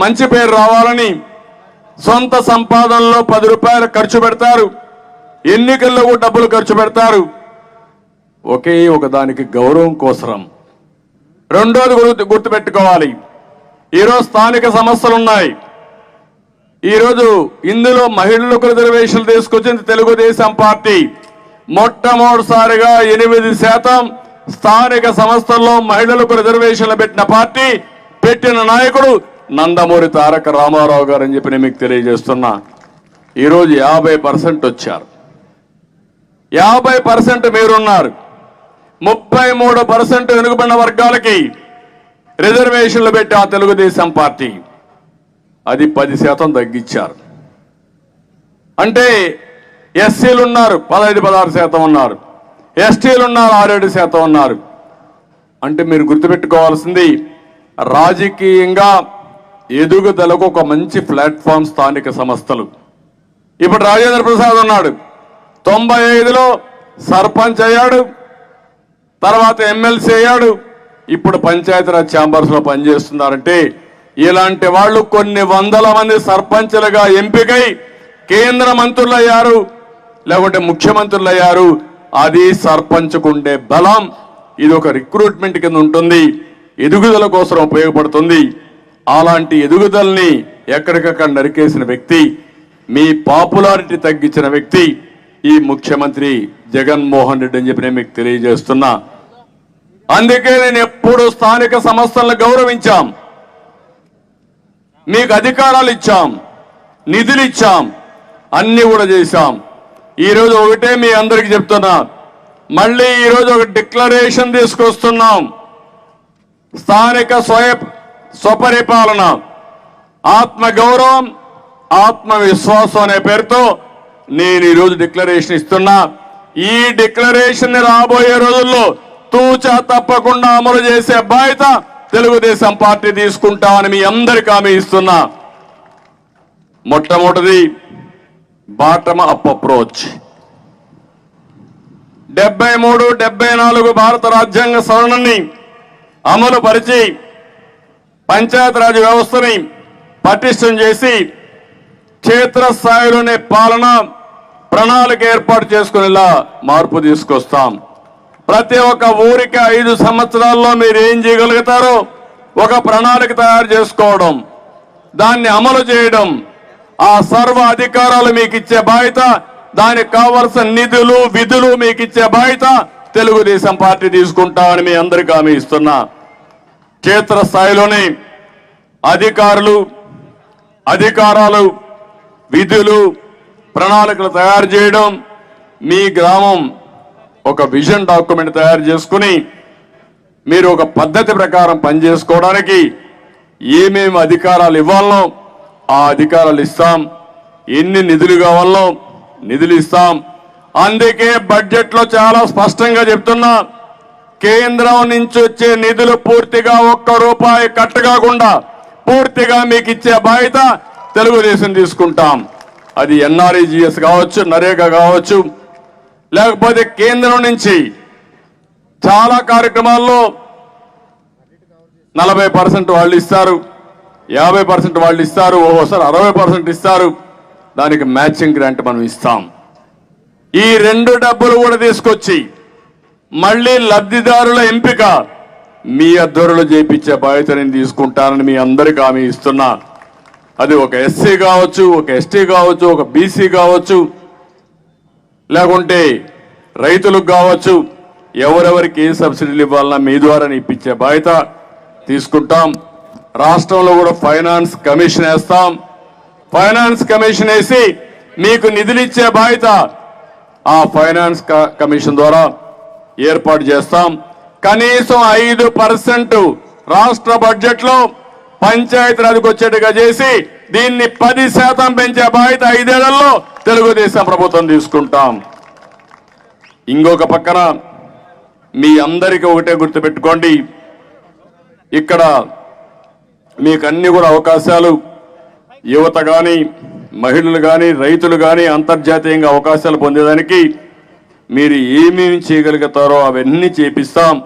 మంచి పేరు రావాలని సొంత సంపాదనలో 10 రూపాయలు ఖర్చు పెడతారు, ఎన్నికల్లో డబ్బులు ఖర్చు పెడతారు. ఒకే ఒక దానికి గౌరవం కోసరం. రెండోది గుర్తుపెట్టుకోవాలి, ఈరోజు స్థానిక సమస్యలు ఉన్నాయి. ఈరోజు ఇందులో మహిళలకు రిజర్వేషన్లు తీసుకొచ్చింది తెలుగుదేశం పార్టీ. మొట్టమొదటిసారిగా 8% స్థానిక సంస్థల్లో మహిళలకు రిజర్వేషన్లు పెట్టిన పార్టీ, పెట్టిన నాయకుడు నందమూరి తారక రామారావు గారు అని చెప్పి నేను మీకు తెలియజేస్తున్నా. ఈరోజు 50% వచ్చారు. 50% మీరున్నారు. 33% వెనుకబడిన వర్గాలకి రిజర్వేషన్లు పెట్టి ఆ తెలుగుదేశం పార్టీ అది 10% తగ్గించారు. అంటే ఎస్సీలు ఉన్నారు 15-16% ఉన్నారు, ఎస్టీలు ఉన్నారు 6-7% ఉన్నారు. అంటే మీరు గుర్తుపెట్టుకోవాల్సింది, రాజకీయంగా ఎదుగుదలకు ఒక మంచి ప్లాట్ఫామ్ స్థానిక సంస్థలు. ఇప్పుడు రాజేంద్ర ప్రసాద్ ఉన్నాడు, 95లో సర్పంచ్ అయ్యాడు, తర్వాత ఎమ్మెల్సీ అయ్యాడు, ఇప్పుడు పంచాయతీరాజ్ ఛాంబర్స్ లో పనిచేస్తున్నారంటే ఇలాంటి వాళ్ళు కొన్ని వందల మంది సర్పంచులుగా ఎంపికై కేంద్ర మంత్రులు అయ్యారు, లేకుంటే ముఖ్యమంత్రులు అయ్యారు. అది సర్పంచ్కు ఉండే బలం. ఇది ఒక రిక్రూట్మెంట్ కింద ఉంటుంది, ఎదుగుదల కోసం ఉపయోగపడుతుంది. అలాంటి ఎదుగుదలని ఎక్కడికక్కడ నరికేసిన వ్యక్తి, మీ పాపులారిటీ తగ్గించిన వ్యక్తి ఈ ముఖ్యమంత్రి జగన్మోహన్ రెడ్డి అని చెప్పి నేను మీకు తెలియజేస్తున్నా. అందుకే నేను ఎప్పుడు స్థానిక సంస్థలను గౌరవించాం, మీకు అధికారాలు ఇచ్చాం, నిధులు ఇచ్చాం, అన్ని కూడా చేశాం. ఈరోజు ఒకటే మీ అందరికీ చెప్తున్నా, మళ్ళీ ఈరోజు ఒక డిక్లరేషన్ తీసుకొస్తున్నాం. స్థానిక స్వపరిపాలన, ఆత్మగౌరవం, ఆత్మవిశ్వాసం అనే పేరుతో నేను ఈరోజు డిక్లరేషన్ ఇస్తున్నా. ఈ డిక్లరేషన్ రాబోయే రోజుల్లో తూచా తప్పకుండా అమలు చేసే బాధ్యత తెలుగుదేశం పార్టీ తీసుకుంటామని మీ అందరికీ హామీ ఇస్తున్నా. మొట్టమొదటిది బాటమ్ అప్ అప్రోచ్. 73, 74 భారత రాజ్యాంగ సవరణని అమలు పరిచి పంచాయతీరాజ్ వ్యవస్థని పటిష్టం చేసి క్షేత్రస్థాయిలోనే పాలన ప్రణాళిక ఏర్పాటు చేసుకునేలా మార్పు తీసుకొస్తాం. ప్రతి ఒక్క ఊరికి 5 సంవత్సరాల్లో మీరు ఏం చేయగలుగుతారో ఒక ప్రణాళిక తయారు చేసుకోవడం, దాన్ని అమలు చేయడం, ఆ సర్వ అధికారాలు మీకు ఇచ్చే బాధ్యత, దానికి కావలసిన నిధులు విధులు మీకు ఇచ్చే బాధ్యత తెలుగుదేశం పార్టీ తీసుకుంటామని మీ అందరికీ హామీ ఇస్తున్నా. క్షేత్రస్థాయిలోనే అధికారాలు విధులు ప్రణాళికలు తయారు చేయడం, మీ గ్రామం ఒక విజన్ డాక్యుమెంట్ తయారు చేసుకుని మీరు ఒక పద్ధతి ప్రకారం పనిచేసుకోవడానికి ఏమేమి అధికారాలు ఇవ్వాలనో ఆ అధికారాలు ఇస్తాం, ఎన్ని నిధులు కావాలనో నిధులు ఇస్తాం. అందుకే బడ్జెట్ లో చాలా స్పష్టంగా చెప్తున్నా, కేంద్రం నుంచి వచ్చే నిధులు పూర్తిగా 1 రూపాయి కట్ కాకుండా పూర్తిగా మీకు ఇచ్చే బాధ్యత తెలుగుదేశం తీసుకుంటాం. అది ఎన్ఆర్ఈజీఎస్ కావచ్చు, నరేగా కావచ్చు, లేకపోతే కేంద్రం నుంచి చాలా కార్యక్రమాల్లో 40% వాళ్ళు ఇస్తారు, 50% వాళ్ళు ఇస్తారు, ఓసారి 60% ఇస్తారు. దానికి మ్యాచింగ్ గ్రాంట్ మనం ఇస్తాం. ఈ 2 డబ్బులు కూడా తీసుకొచ్చి మళ్ళీ లబ్ధిదారుల ఎంపిక మీ ఆధ్వర్యంలో చేయించే బాధ్యత నేను తీసుకుంటానని మీ అందరికీ హామీ ఇస్తున్నా. అది ఒక ఎస్సీ కావచ్చు, ఒక ఎస్టీ కావచ్చు, ఒక బీసీ కావచ్చు, లేకుంటే రైతులకు కావచ్చు, ఎవరెవరికి ఏ సబ్సిడీలు ఇవ్వాలన్నా మీ ద్వారా ఇప్పించే బాధ్యత తీసుకుంటాం. రాష్ట్రంలో కూడా ఫైనాన్స్ కమిషన్ వేస్తాం. ఫైనాన్స్ కమిషన్ వేసి మీకు నిధులు ఇచ్చే బాధ్యత ఆ ఫైనాన్స్ కమిషన్ ద్వారా ఏర్పాటు చేస్తాం. కనీసం 5% రాష్ట్ర బడ్జెట్ లో పంచాయతీరాజ్కి వచ్చేట్టుగా చేసి దీన్ని 10% పెంచే బాధ్యత 5 ఏళ్లలో తెలుగుదేశం ప్రభుత్వం తీసుకుంటాం. ఇంకొక పక్కన మీ అందరికీ ఒకటే గుర్తుపెట్టుకోండి, ఇక్కడ మీకు అన్ని కూడా అవకాశాలు, యువత కానీ, మహిళలు కానీ, రైతులు కానీ అంతర్జాతీయంగా అవకాశాలు పొందేదానికి మీరు ఏమేమి చేయగలుగుతారో అవన్నీ చేపిస్తాం.